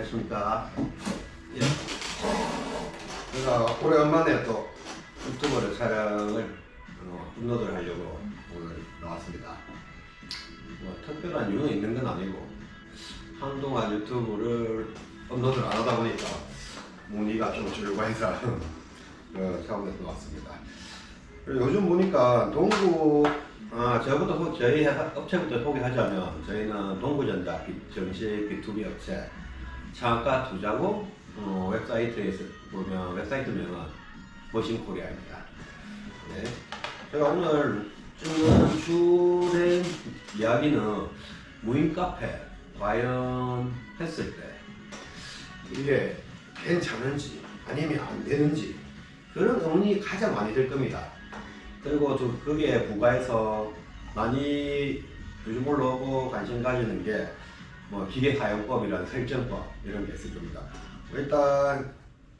안녕하십니까. 예. 제가 오래간만에 또 유튜브를 촬영을 업로드를 하려고 오늘 나왔습니다. 뭐 특별한 이유가 있는 건 아니고 한동안 유튜브를 업로드를 안 하다 보니까 문의가 좀 줄고 해서 그 차원에서 나왔습니다. 요즘 보니까 동구 저부터 저희 업체부터 소개하자면 저희는 동구전자 정식 B2B 업체 창가 투자고 웹사이트에서 보면 웹사이트명은 머신코리아입니다. 네. 제가 오늘 주된 이야기는 무인 카페 과연 했을 때 이게 괜찮은지 아니면 안 되는지 그런 의문이 가장 많이 들 겁니다. 그리고 거기에 부가해서 많이 요즘 올라오고 관심 가지는 게 뭐 기계사용법이라는 설정법 이런 게 있을 겁니다. 일단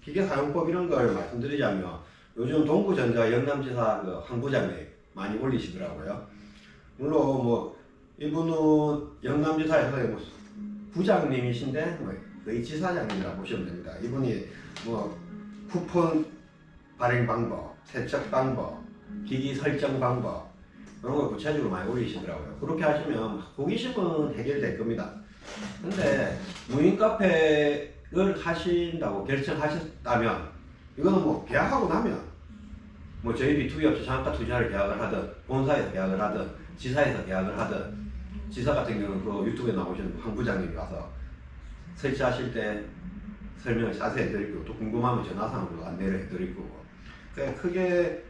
기계사용법 이런 걸 말씀드리자면 요즘 동구전자 영남지사 그 황 부장님 많이 올리시더라고요. 물론 뭐 이분은 영남지사에서 뭐 부장님이신데 뭐 거의 지사장님이라고 보시면 됩니다. 이분이 뭐 쿠폰 발행 방법, 세척 방법, 기기 설정 방법 그런 걸 구체적으로 많이 올리시더라고요. 그렇게 하시면 호기심은 해결될 겁니다. 근데 무인 카페를 하신다고 결정하셨다면 이거는 뭐 계약하고 나면 뭐 저희 B2B 업체 창가 투자를 계약을 하든 본사에서 계약을 하든 지사에서 계약을 하든 지사 같은 경우는 그 유튜브에 나오시는 황 부장님이 와서 설치하실 때 설명을 자세히 해드리고 또 궁금하면 전화상으로 안내를 해드릴 거고 크게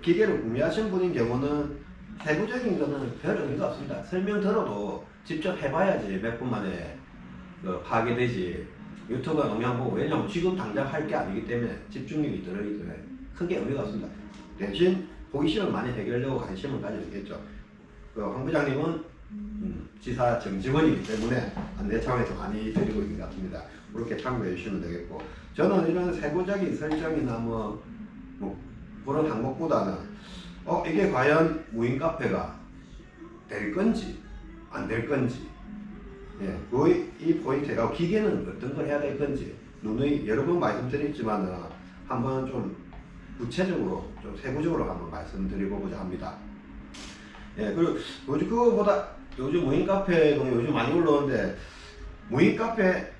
기계를 구매하신 분인 경우는 세부적인 거는 별 의미가 없습니다. 설명 들어도 직접 해봐야지 몇 분 만에 파악되지 유튜브에 영상 보고 왜냐면 지금 당장 할 게 아니기 때문에 집중력이 들어있기 때문에 크게 의미가 없습니다. 대신 호기심을 많이 해결하려고 관심을 가지겠죠. 황 부장님은 지사 정직원이기 때문에 안내 차원에서 많이 드리고 있는 것 같습니다. 그렇게 참고해 주시면 되겠고 저는 이런 세부적인 설정이나 뭐 그런 항목보다는 이게 과연 무인 카페가 될 건지 안 될 건지 이 포인트가 기계는 어떤 걸 해야 될 건지 누누이 여러 번 말씀드렸지만 한번 좀 구체적으로 좀 세부적으로 한번 말씀드리고자 합니다. 그리고 그거보다 요즘 무인 카페도 요즘 많이 올라오는데 무인 카페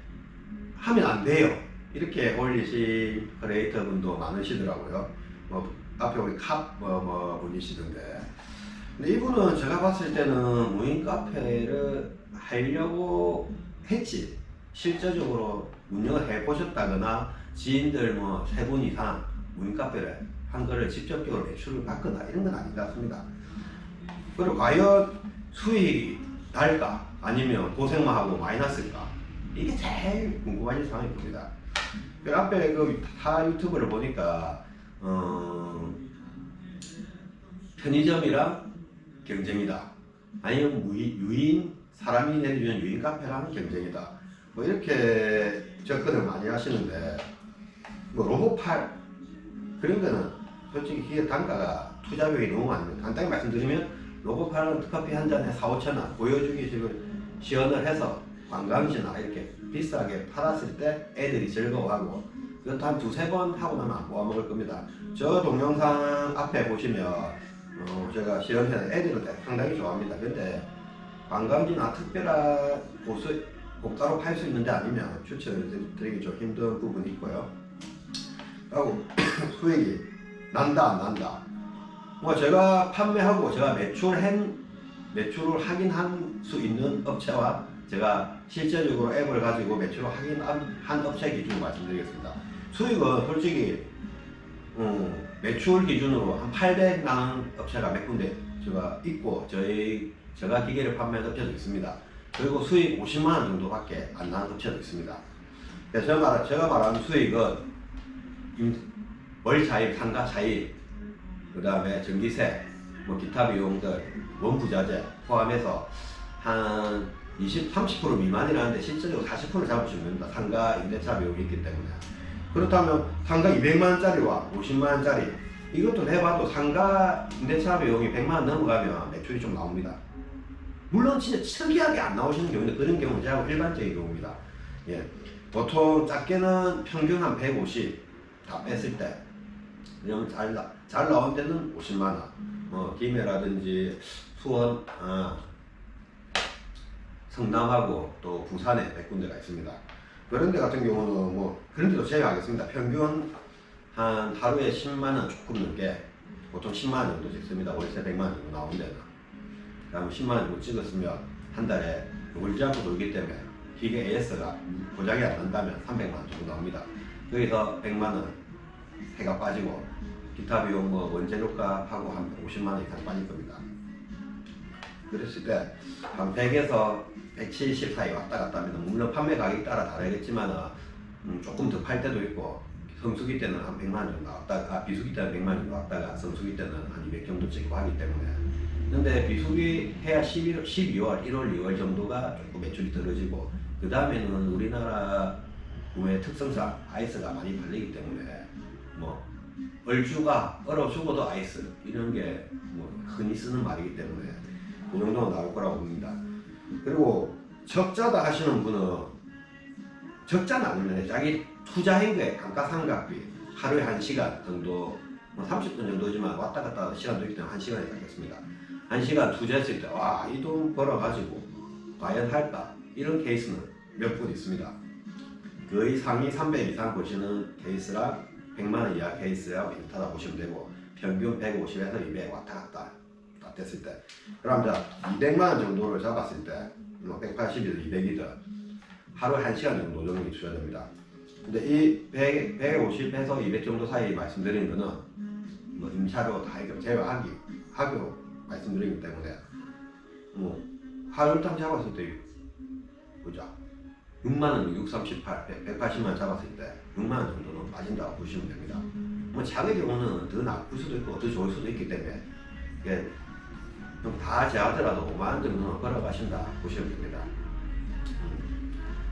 하면 안 돼요 이렇게 올리신 크리에이터 분도 많으시더라고요. 뭐 앞에 우리 분이시던데 근데 이분은 제가 봤을 때는 무인 카페를 하려고 했지 실제적으로 운영을 해보셨다거나 지인들 뭐 3분 이상 무인 카페를 한 거를 직접적으로 매출을 받거나 이런 건 아닌 것 같습니다. 그리고 과연 수익이 날까 아니면 고생만 하고 마이너스일까 이게 제일 궁금하신 상황일 겁니다. 그 앞에 타 유튜브를 보니까 편의점이랑 경쟁이다 아니면 유인 사람이 내주는 유인 카페랑 경쟁이다 뭐 이렇게 접근을 많이 하시는데 뭐 로봇팔 그런 거는 솔직히 기계 단가가 투자 비용이 너무 많습니다. 간단히 말씀드리면 로봇팔은 커피 한 잔에 4~5천 원 보여주기 식으로 시연을 해서 관광지나 이렇게 비싸게 팔았을 때 애들이 즐거워하고 그것도 한 2~3번 하고 나면 안 모아 먹을 겁니다. 저 동영상 앞에 보시면 제가 시연해서 애들을 상당히 좋아합니다. 근데 관광지나 특별한 곳을 공짜로 팔 수 있는데 아니면 추천을 드리기 좀 힘든 부분이 있고요. 그리고 수익이 난다 안 난다 뭐 제가 판매하고 제가 매출을 확인할 수 있는 업체와 제가 실제적으로 앱을 가지고 매출을 확인한 업체 기준으로 말씀드리겠습니다. 수익은 솔직히 매출 기준으로 한 800 나는 업체가 몇 군데 제가 있고 제가 기계를 판매한 업체도 있습니다. 그리고 수익 50만원 정도밖에 안 나는 업체도 있습니다. 제가 말하는 수익은 월 차입, 상가 차입, 그 다음에 전기세, 뭐 기타 비용들, 원부자재 포함해서 한 20~30% 미만이라는데 실제적으로 40% 잡으시면 됩니다. 상가 임대차 비용이 있기 때문에. 그렇다면 상가 200만원짜리와 50만원짜리 이것도 해봐도 상가 임대차 비용이 100만원 넘어가면 매출이 좀 나옵니다. 물론 진짜 특이하게 안 나오시는 경우인데 그런 경우는 제가 일반적인 경우입니다. 보통 작게는 평균 한 150 다 뺐을 때, 그냥 잘 나온 데는 50만원, 김해라든지 수원, 성남하고 또 부산에 100군데가 있습니다. 그런 데 같은 경우는 뭐 그런 데도 제외하겠습니다. 평균 한 하루에 10만원 조금 넘게, 보통 10만원 정도 찍습니다. 월세 100만원 정도 나온 데는. 그다음 10만원 정도 찍었으면 한 달에 울지 않고 놀기 때문에 기계 AS가 고장이 안 난다면 300만원 정도 나옵니다. 거기서 100만원 해가 빠지고 기타 비용 뭐 원재료값하고 한 50만원 이상 빠질 겁니다. 그랬을 때 한 100에서 170 사이 왔다 갔다 합니다. 물론 판매 가격에 따라 다르겠지만 조금 더 팔 때도 있고, 성수기 때는 한 100만원 정도 나왔다가, 비수기 때는 100만원 정도 나왔다가 성수기 때는 한 200 정도 찍고 하기 때문에. 근데 비수기 해야 12월, 1월, 2월 정도가 조금 매출이 떨어지고, 그 다음에는 우리나라 구매 특성상 아이스가 많이 팔리기 때문에 뭐 얼어 죽어도 아이스 이런 게 뭐 흔히 쓰는 말이기 때문에 그 정도는 나올 거라고 봅니다. 그리고 적자다 하시는 분은 적자는 아니면 자기 투자한 거에 감가상각비 하루에 1시간 정도, 뭐 30분 정도지만 왔다 갔다 시간도 있기 때문에 1시간이 잡겠습니다. 1시간 투자했을 때 와, 이 돈 벌어가지고 과연 할까? 이런 케이스는 몇 분 있습니다. 거의 상위 300 이상 보시는 케이스랑 100만원 이하 케이스랑 비슷하다 보시면 되고, 평균 150에서 200 왔다 갔다 다 됐을 때, 그럼 자 200만원 정도를 잡았을 때, 180이든 200이든 하루에 1시간 정도 정도 투자됩니다. 근데 이 150에서 200 정도 사이 말씀드린 거는 뭐 임차료 다 제외하고 말씀드리기 때문에 뭐 하루당 잡았을 때 보자 6만원, 638, 180만원 잡았을 때 6만원 정도는 빠진다고 보시면 됩니다. 뭐 작은 경우는 더 나쁠 수도 있고 더 좋을 수도 있기 때문에 이게 다 제하더라도 5만원 정도는 벌어가신다 보시면 됩니다.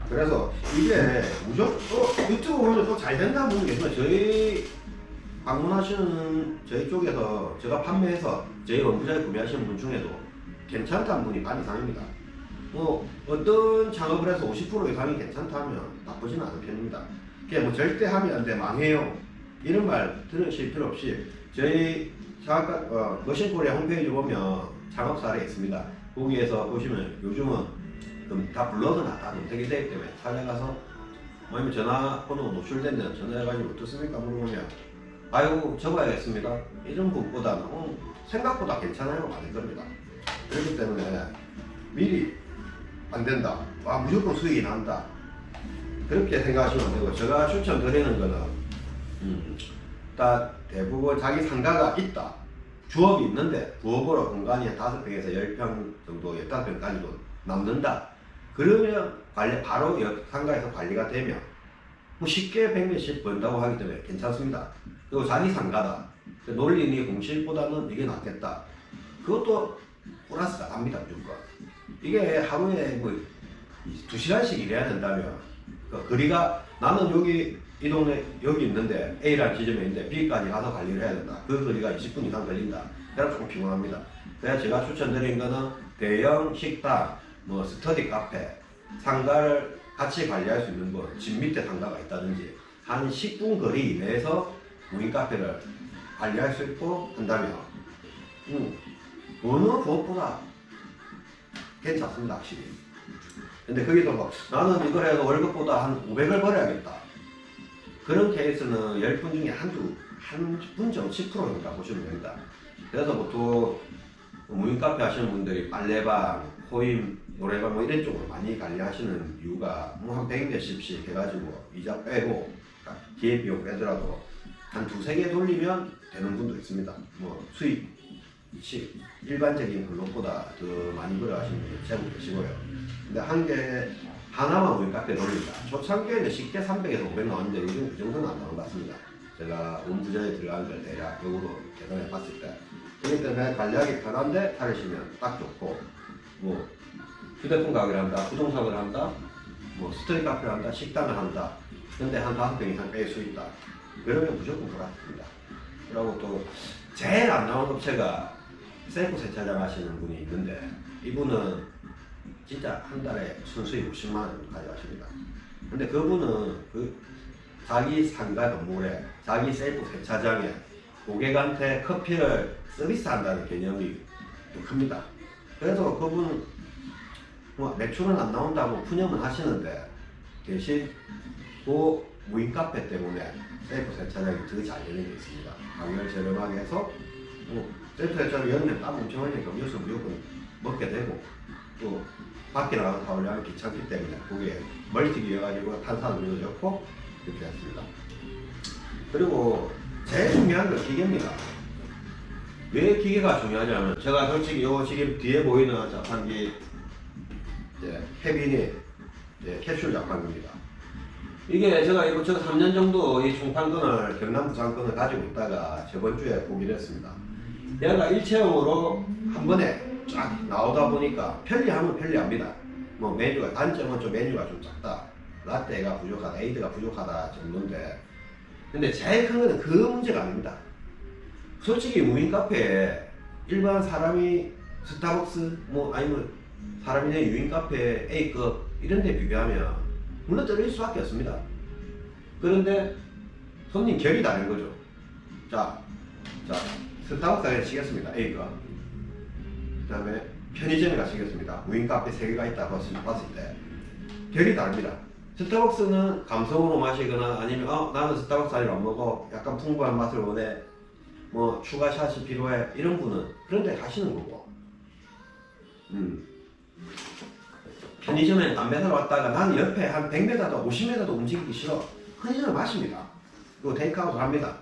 그래서 이게 무조건 유튜브 보면 또 잘 된다는 분이 계시면 저희 방문하시는 저희 쪽에서 제가 판매해서 저희 원부자에 구매하시는 분 중에도 괜찮다는 분이 반 이상입니다. 뭐 어떤 창업을 해서 50% 이상이 괜찮다 하면 나쁘지는 않은 편입니다. 그게 뭐 절대 하면 안 돼, 망해요 이런 말 들으실 필요 없이 저희 머신코리아 홈페이지 보면 창업 사례 있습니다. 거기에서 보시면 요즘은 다 블로그나 다 검색이 되기 때문에 찾아가서, 아니면 전화번호 노출되면 전화해가지고 어떻습니까 물어보면 아이고 적어야겠습니다 이런 분보다는 생각보다 괜찮아요 많을 겁니다. 그렇기 때문에 미리 안 된다, 무조건 수익이 난다 그렇게 생각하시면 되고, 제가 추천드리는 거는 딱 대부분 자기 상가가 있다, 주업이 있는데 부업으로 공간이 5평에서 10평 정도, 15평까지도 남는다, 그러면 바로 상가에서 관리가 되면 뭐 쉽게 100몇십 번다고 하기 때문에 괜찮습니다. 그리고 자기 상가다, 논리니 공실보다는 이게 낫겠다, 그것도 플러스가 납니다 무조건. 이게 하루에 뭐 2시간씩 일해야 된다면 거리가, 나는 여기 이 동네 여기 있는데 A라는 지점에 있는데 B까지 가서 관리를 해야 된다, 그 거리가 20분 이상 걸린다, 그럼 조금 피곤합니다. 그래서 제가 추천드린 거는 대형 식당, 뭐 스터디 카페, 상가를 같이 관리할 수 있는 거, 집 밑에 상가가 있다든지 한 10분 거리 이내에서 무인 카페를 관리할 수 있고 한다면 어느 부업보다 괜찮습니다 확실히. 근데 거기서 뭐 나는 이걸 해서 월급보다 한 500을 벌어야겠다, 그런 케이스는 10분 중에 한 분 정도 10% 정도 보시면 됩니다. 그래서 보통 무인 카페 하시는 분들이 빨래방, 코인, 노래방 뭐 이런 쪽으로 많이 관리하시는 이유가 뭐 한 100몇십씩 해가지고 이자 빼고 기회비용 빼더라도 한 2~3개 돌리면 되는 분도 있습니다. 뭐 수익 일반적인 근로보다 더 많이 벌어가시는 분들 제법 계시고요. 근데 하나만 무인 카페 돌린다, 초창기에는 쉽게 300에서 500 나왔는데 요즘 그 정도는 안 나온 것 같습니다. 제가 원부자에 들어간 걸 대략적으로 계산해 봤을 때. 그렇기 때문에 관리하기 편한데 다르시면 딱 좋고, 뭐 휴대폰 가게를 한다, 부동산을 한다, 뭐 스터디 카페를 한다, 식당을 한다, 근데 한 5평 이상 뺄 수 있다, 그러면 무조건 플러스입니다. 그리고 또 제일 안 나오는 업체가 셀프 세차장 하시는 분이 있는데, 이분은 진짜 한 달에 순수익 50만원 가져가십니다. 근데 그분은 그 자기 상가 건물에 자기 셀프 세차장에 고객한테 커피를 서비스한다는 개념이 좀 큽니다. 그래서 그분은 뭐 매출은 안 나온다고 푸념은 하시는데 대신 그 무인 카페 때문에 셀프 세차장이 더 잘 되는 게 있습니다. 가격을 저렴하게 해서 뭐 셀프 세차장 여름에 땀 엄청 흘리니까 음료수 무조건 먹게 되고 또 밖에 나가서 타오려면 귀찮기 때문에 그게 멀티기여가지고 탄산음료도 좋고 이렇게 했습니다. 그리고 제일 중요한 건 기계입니다. 왜 기계가 중요하냐면 제가 솔직히 요 지금 뒤에 보이는 자판기 케빈이 캡슐 자판기입니다. 이게 제가 이거 3년 정도 이 총판권을 경남 부산권을 가지고 있다가 저번 주에 포기를 했습니다. 얘가 일체형으로 한 번에 쫙 나오다 보니까 편리하면 편리합니다. 뭐 메뉴가 단점은 좀 메뉴가 좀 작다, 라떼가 부족하다, 에이드가 부족하다 정도인데, 근데 제일 큰 거는 그 문제가 아닙니다. 솔직히 무인 카페에 일반 사람이 스타벅스 뭐 아니면 사람이 내 유인 카페 A급 이런 데 비교하면 무너뜨릴 수밖에 없습니다. 그런데 손님 결이 다른 거죠. 자 스타벅스에 치겠습니다. A급. 그 다음에 편의점에 가시겠습니다. 무인 카페 3개가 있다 봤을 때 결이 다릅니다. 스타벅스는 감성으로 마시거나 아니면 나는 스타벅스 아니면 안 먹어, 약간 풍부한 맛을 원해, 뭐 추가 샷이 필요해, 이런 분은 그런 데 가시는 거고, 편의점에 담배 사러 왔다가 나는 옆에 한 100m도 50m도 움직이기 싫어, 편의점을 마십니다. 그리고 테이크아웃을 합니다.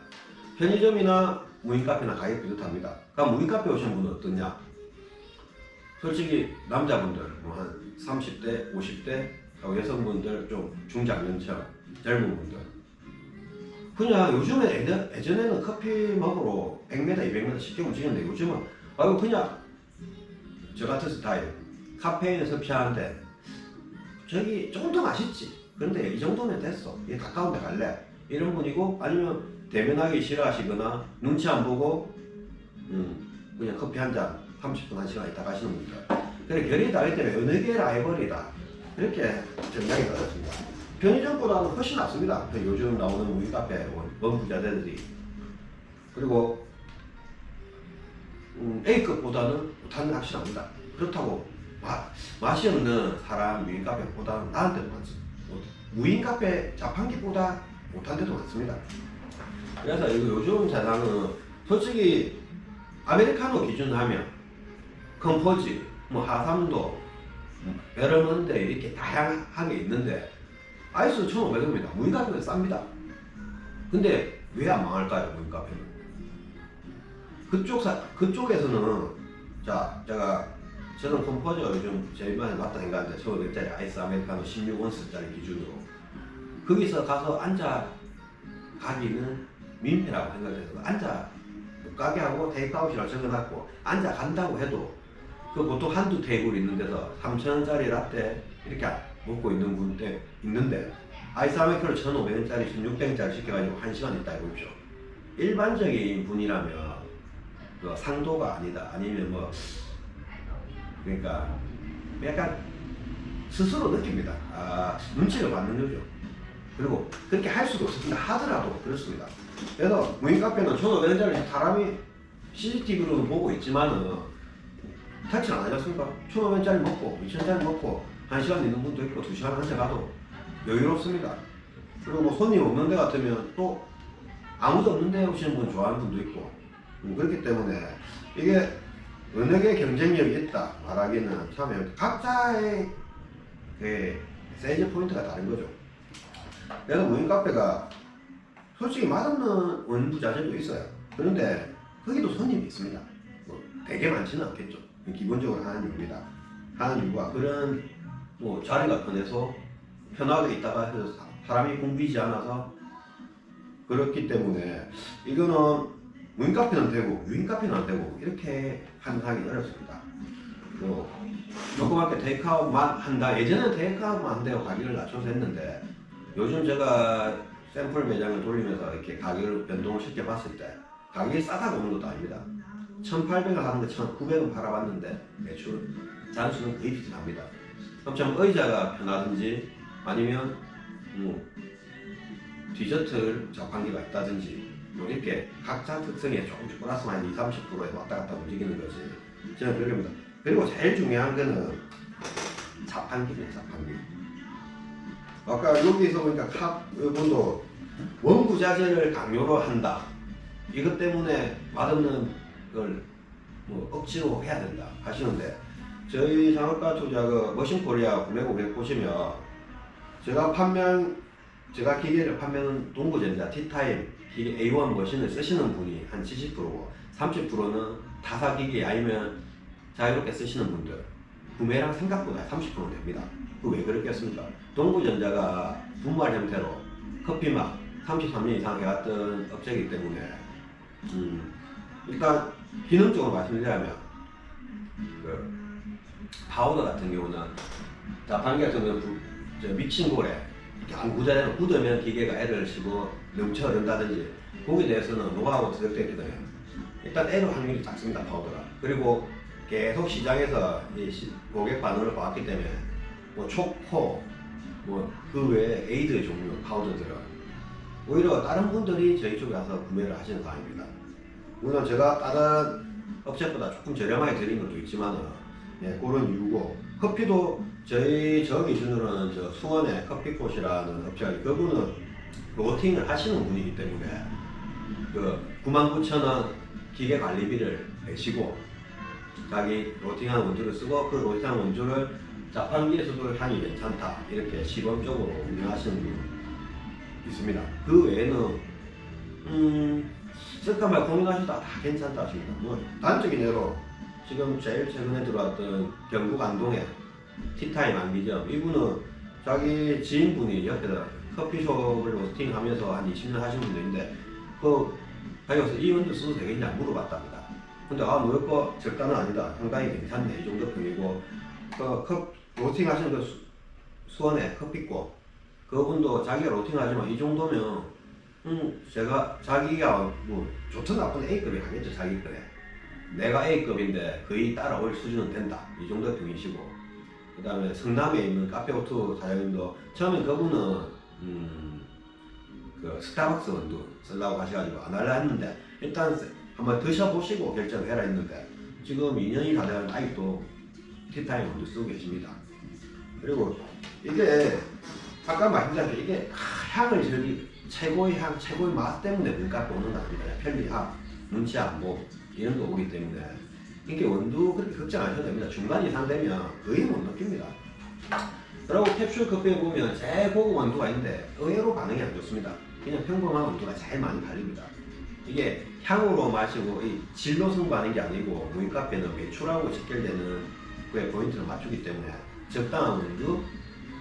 편의점이나 무인 카페나 가격 비슷합니다. 그럼 무인 카페 오신 분은 어떠냐? 솔직히 남자분들 뭐 한 30대 50대 여성분들 좀 중장년층 젊은 분들 그냥 요즘에 예전에는 커피 먹으러 100m 200m 쉽게 움직이는데 요즘은 그냥 저 같은 스타일 카페인을 섭취하는데 저기 조금 더 맛있지, 그런데 이 정도면 됐어, 이 가까운 데 갈래, 이런 분이고, 아니면 대면하기 싫어하시거나 눈치 안 보고 그냥 커피 한 잔 30분 1시간 있다 가시는 분들, 그래 결이 다르기 때문에 어느 게 라이벌이다 이렇게 정당이 나왔습니다. 편의점보다는 훨씬 낫습니다. 요즘 나오는 무인 카페 원부자재들이. 그리고 A급보다는 못하는 확실합니다. 그렇다고 맛이 없는 사람 무인 카페보다는 나은 데도 많습니다. 무인 카페 자판기보다 못한 데도 많습니다. 그래서 이거 요즘 세상은 솔직히 아메리카노 기준으로 하면 컴포즈, 뭐 하삼도 여러 군데 이렇게 다양하게 있는데 아이스 1,500원입니다. 무인 카페는 쌉니다. 근데 왜 안 망할까요? 무인 카페는 그쪽에서는 저는 컴포즈가 요즘 제일 많이 맞다 생각하는데 1,500원짜리 아이스 아메리카노 16온스짜리 기준으로 거기서 가서 앉아 가기는 민폐라고 생각해서 앉아 못 가게 하고 테이크아웃이라고 적어놨고 앉아 간다고 해도 그 보통 한두 테이블 있는 데서 3,000원짜리 라떼 이렇게 먹고 있는 분들 있는데 아이스 아메리카노 1,500원짜리 1,600원짜리 시켜가지고 1시간 있다 해보십시오. 일반적인 분이라면 그 상도가 아니다, 아니면 뭐 그러니까 약간 스스로 느낍니다. 눈치를 받는 거죠. 그리고 그렇게 할 수도 없습니다. 하더라도 그렇습니다. 그래서 무인 카페는 1,500원짜리 사람이 CCTV로 보고 있지만은 터치를 안 하셨습니까? 1,500원짜리 먹고 2,000원짜리 먹고 1시간 있는 분도 있고 2시간 앉아가도 여유롭습니다. 그리고 뭐 손님 없는 데 같으면 또 아무도 없는 데 오시는 분 좋아하는 분도 있고, 그렇기 때문에 이게 어느 게 경쟁력이 있다 말하기는 참 각자의 그 세일즈 포인트가 다른 거죠. 그래서 무인 카페가 솔직히 맛없는 원부자재도 있어요. 그런데 거기도 손님이 있습니다. 뭐 되게 많지는 않겠죠. 기본적으로 하는 이유입니다. 하는 이유가 그런 뭐 자리가 편해서 편하게 있다가 해서 사람이 붐비지 않아서 그렇기 때문에 이거는 무인 카페는 되고 유인 카페는 안 되고 이렇게 판단하기 어렵습니다. 뭐 조그맣게 테이크아웃만 한다. 예전에는 테이크아웃만 한다고 가격을 낮춰서 했는데 요즘 제가 샘플 매장을 돌리면서 이렇게 가격을 변동을 쉽게 봤을 때 가격이 싸다고 오는 것도 아닙니다. 1,800원 하는 거 1,900원 팔아봤는데 매출 단수는 거의 비슷합니다. 그럼 좀 의자가 편하든지 아니면 디저트 자판기가 있다든지 뭐 이렇게 각자 특성에 조금씩 플러스 마이너스 20-30%에 왔다 갔다 움직이는 거지. 저는 그렇게 봅니다. 그리고 제일 중요한 거는 자판기네, 자판기. 아까 여기서 보니까 이분도 원부자재를 강요로 한다. 이것 때문에 맛없는 걸 뭐 억지로 해야 된다 하시는데, 저희 상업가 투자 머신코리아 구매고객 보시면 제가 기계를 판매하는 동부전자 T타임 기계 A1 머신을 쓰시는 분이 한 70%고 30%는 타사기기 아니면 자유롭게 쓰시는 분들, 구매량 생각보다 30% 됩니다. 그 왜 그렇겠습니까? 동부전자가 분말 형태로 커피맛 33년 이상 해왔던 업체이기 때문에 일단 기능적으로 말씀드리자면 파우더 같은 경우는 자판기 같은 경우는 믹싱볼에 이렇게 안 굳으면 기계가 에러를 치고 넘쳐 흐른다든지 거기에 대해서는 노하우가 들어있거든요. 일단 에러 확률이 작습니다, 파우더가. 그리고 계속 시장에서 고객 반응을 봐왔기 때문에 뭐 초코, 뭐 그 외에 에이드의 종류 파우더들은 오히려 다른 분들이 저희 쪽에 와서 구매를 하시는 상황입니다. 물론 제가 다른 업체보다 조금 저렴하게 드린 것도 있지만은 그런 이유고, 커피도 저 기준으로는 저 수원의 커피꽃이라는 업체가 그분은 로팅을 하시는 분이기 때문에 그 99,000원 기계 관리비를 내시고 자기 로팅한 원두를 쓰고 그 로팅한 원두를 자판기에서도 향이 괜찮다 이렇게 시범적으로 운영하시는 분이 있습니다. 그 외에는 잠깐만 고민하시다가 다 괜찮다 하십니다. 뭐 단적인 예로 지금 제일 최근에 들어왔던 경북 안동의 티타임 안기점, 이분은 자기 지인분이 옆에다 커피숍을 로스팅하면서 한 20년 하신 분인데 자기가 이 원두 써도 되겠냐 물어봤답니다. 근데 뭐였고 절단은 아니다, 상당히 괜찮네 이 정도 평이고, 로스팅 하시는 수원의 커피꽃 그분도 자기가 로팅 하지만 이 정도면 제가 자기가 뭐 좋든 나쁜 A급이 하겠죠. 자기 거에 내가 A급인데 거의 따라올 수준은 된다 이 정도 평이시고, 그 다음에 성남에 있는 카페오투 사장님도 처음에 그분은 그 스타벅스 원두 쓰려고 하셔가지고 안 할라 했는데 일단 한번 드셔보시고 결정을 해라 했는데 지금 2년이 다 되면 아직도 티타임 원두 쓰고 계십니다. 그리고 이게 아까 말씀드렸죠. 이게 향을 최고의 향, 최고의 맛 때문에 눈값이 오는 거 아닙니다. 편리함, 눈치 안 보고 이런 거 오기 때문에 이게 원두 그렇게 걱정 안 하셔도 됩니다. 중간 이상 되면 거의 못 느낍니다. 그리고 캡슐 커피에 보면 제일 고급 원두가 있는데 의외로 반응이 안 좋습니다. 그냥 평범한 원두가 제일 많이 팔립니다. 이게 향으로 마시고 이 질로 승부하는 게 아니고 무인카페는 매출하고 직결되는 그의 포인트를 맞추기 때문에 적당한 원두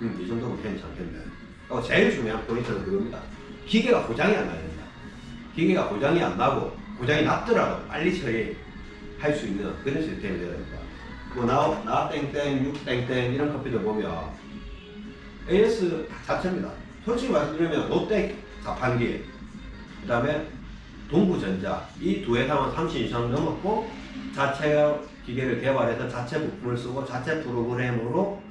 이 정도면 괜찮겠네. 그리고 제일 중요한 포인트는 그겁니다. 기계가 고장이 안 나야 됩니다. 기계가 고장이 안 나고 고장이 났더라도 빨리 처리할 수 있는 그런 시스템이 되어야 됩니다. 뭐 나 땡땡, 6 땡땡 이런 커피들 보면 AS 자체입니다. 솔직히 말씀드리면 롯데 자판기, 그 다음에 동부전자 이 두 회사만 30년 이상 넘었고 자체 기계를 개발해서 자체 부품을 쓰고 자체 프로그램으로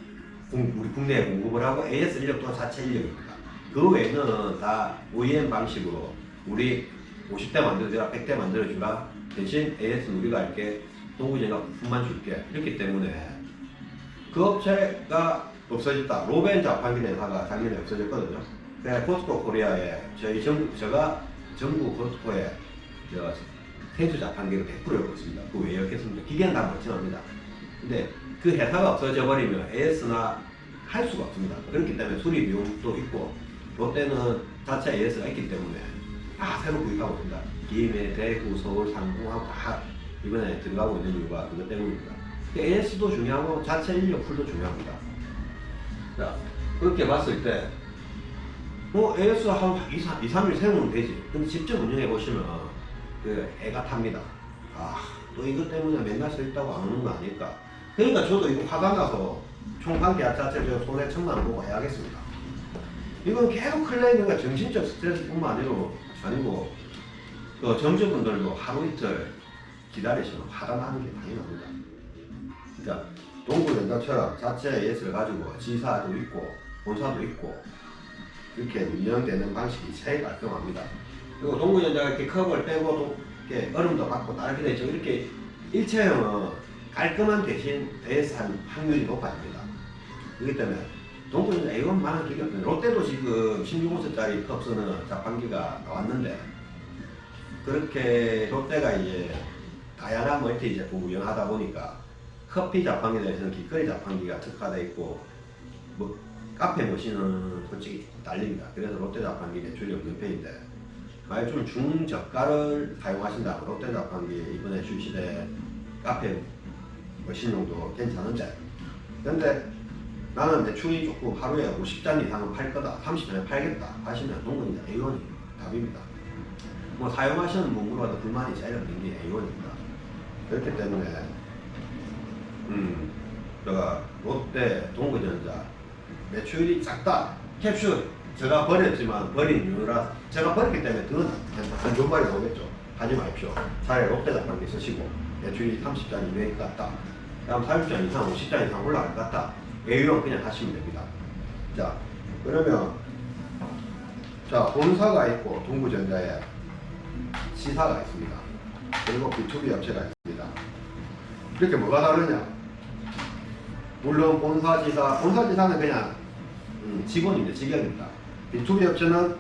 우리 국내에 공급을 하고 AS 인력도 자체 인력입니다. 그 외에는 다 OEM 방식으로 우리 50대 만들어주라, 100대 만들어주라, 대신 AS는 우리가 할게, 동부전자 부품만 줄게. 이렇기 때문에 그 업체가 없어졌다. 로벤 자판기 회사가 작년에 없어졌거든요. 그래서 코스코 코리아에 제가 전국 코스코에 생수 자판기를 100% 갖고 있습니다. 그 왜 였겠습니까? 기계는 다 멀쩡합니다. 근데 그 회사가 없어져 버리면 AS나 할 수가 없습니다. 그렇기 때문에 수리 비용도 있고, 롯데는 자체 AS가 있기 때문에 다 새로 구입하고 있습니다. 김해, 대구, 서울, 상공하고 다 이번에 들어가고 있는 이유가 그것 때문입니다. AS도 중요하고 자체 인력 풀도 중요합니다. 자, 그렇게 봤을 때 AS 한 2-3일 세우면 되지. 근데 직접 운영해 보시면 애가 탑니다. 또 이것 때문에 맨날 써 있다고 안 오는 거 아닐까. 그러니까 저도 이거 화가 나서 총판 계약 자체 저 손해 1,000만 보고 해야겠습니다. 이건 계속 클레이밍과 정신적 스트레스뿐만 아니고 그 점주분들도 하루 이틀 기다리시면 화가 나는 게 당연합니다. 그러니까 동부전자처럼 자체 AS를 가지고 지사도 있고 본사도 있고 이렇게 운영되는 방식이 제일 깔끔합니다. 그리고 동구전자가 이렇게 컵을 빼고 이렇게 얼음도 받고 다 이렇게 되죠. 이렇게 일체형은 깔끔한 대신 대해산 확률이 높아집니다. 그렇기 때문에 동구전자 A1 많은 기업들, 롯데도 지금 16호짜리 컵 쓰는 자판기가 나왔는데, 그렇게 롯데가 이제 다양한 멀티 제품 운영하다 보니까 커피 자판기에 대해서는 길거리 자판기가 특화되어 있고, 뭐 카페 머신은 솔직히 딸립니다. 그래서 롯데 자판기 매출이 없는 편인데, 만약 좀 중저가를 사용하신다면 롯데 자판기 이번에 출시된 카페 머신용도 괜찮은데, 근데 나는 매출이 조금 하루에 50잔 이상은 팔 거다, 30잔에 팔겠다 하시면 동구전자 A1이 답입니다. 뭐 사용하시는 분으로도 불만이 제일 없는 게 A1입니다. 그렇기 때문에 제가 롯데, 동구전자 매출이 작다, 캡슐 제가 버렸지만 버린 이유라, 제가 버렸기 때문에 더 연발이 나오겠죠. 하지 마십시오. 차라리 롯데 자판기 쓰시고 매출이 30잔 이내일 것 같다, 다음 30잔 이상 50잔 이상 올라갈 것 같다, A1 그냥 하시면 됩니다. 자, 그러면 자, 본사가 있고 동구전자에 시사가 있습니다. 그리고 B2B 업체가 있습니다. 이렇게 뭐가 다르냐? 물론 본사지사는 그냥 직원입니다. 직원입니다. B2B 업체는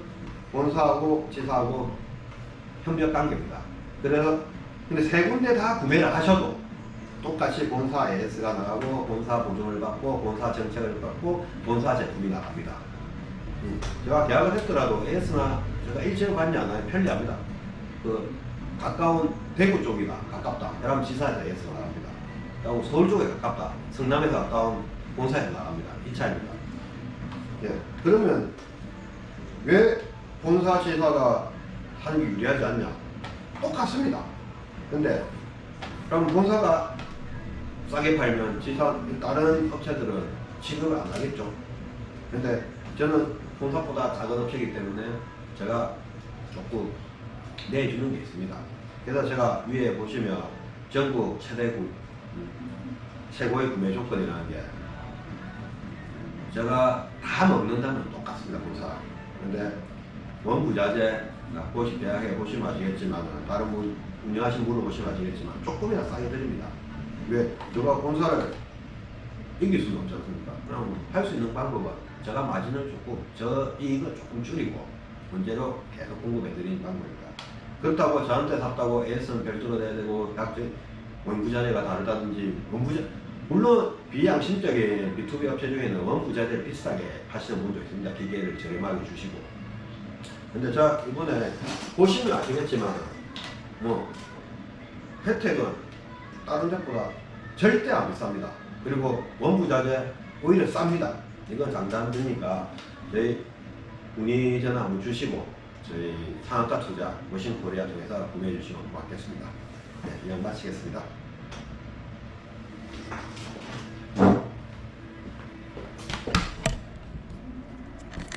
본사하고 지사하고 협력 관계입니다. 그래서 근데 세 군데 다 구매를 하셔도 똑같이 본사 AS가 나가고, 본사 보증을 받고, 본사 정책을 받고, 본사 제품이 나갑니다. 제가 계약을 했더라도 AS나 제가 일체로 관리 안 하면 편리합니다. 그 가까운 대구 쪽이나 가깝다, 그러면 지사에서 AS가 나갑니다. 그리고 서울 쪽에 가깝다, 성남에서 가까운 본사에서 나갑니다. 이 차이입니다. 예, 그러면 왜 본사 지사가 하는 게 유리하지 않냐? 똑같습니다. 근데 그럼 본사가 싸게 팔면 다른 업체들은 취급을 안 하겠죠. 근데 저는 본사보다 작은 업체이기 때문에 제가 조금 내주는 게 있습니다. 그래서 제가 위에 보시면 전국 최고의 구매 조건이라는 게, 제가 다 먹는다면 똑같습니다. 본사. 근데 원부자재 보시 대학에 보시면 아시겠지만, 다른 분 운영하신 분을 보시면 아시겠지만 조금이나 싸게 드립니다. 왜? 제가 본사를 이길 수는 없지 않습니까? 그럼 할 수 있는 방법은 제가 마진을 조금, 저 이익을 조금 줄이고 문제로 계속 공급해 드리는 방법입니다. 그렇다고 저한테 샀다고 AS는 별도로 내야 되고 각종 원부자재가 다르다든지, 물론 비양심적인 B2B 업체 중에는 원부자재를 비싸게 하시는 분도 있습니다. 기계를 저렴하게 주시고. 근데 자, 이번에 보시면 아시겠지만 뭐 혜택은 다른 데보다 절대 안 비쌉니다. 그리고 원부자재 오히려 쌉니다. 이건 장단드니까 저희 문의 전화 한번 주시고 저희 상한가 투자 머신코리아 통해서 구매해 주시면 고맙겠습니다. 네, 이만 마치겠습니다.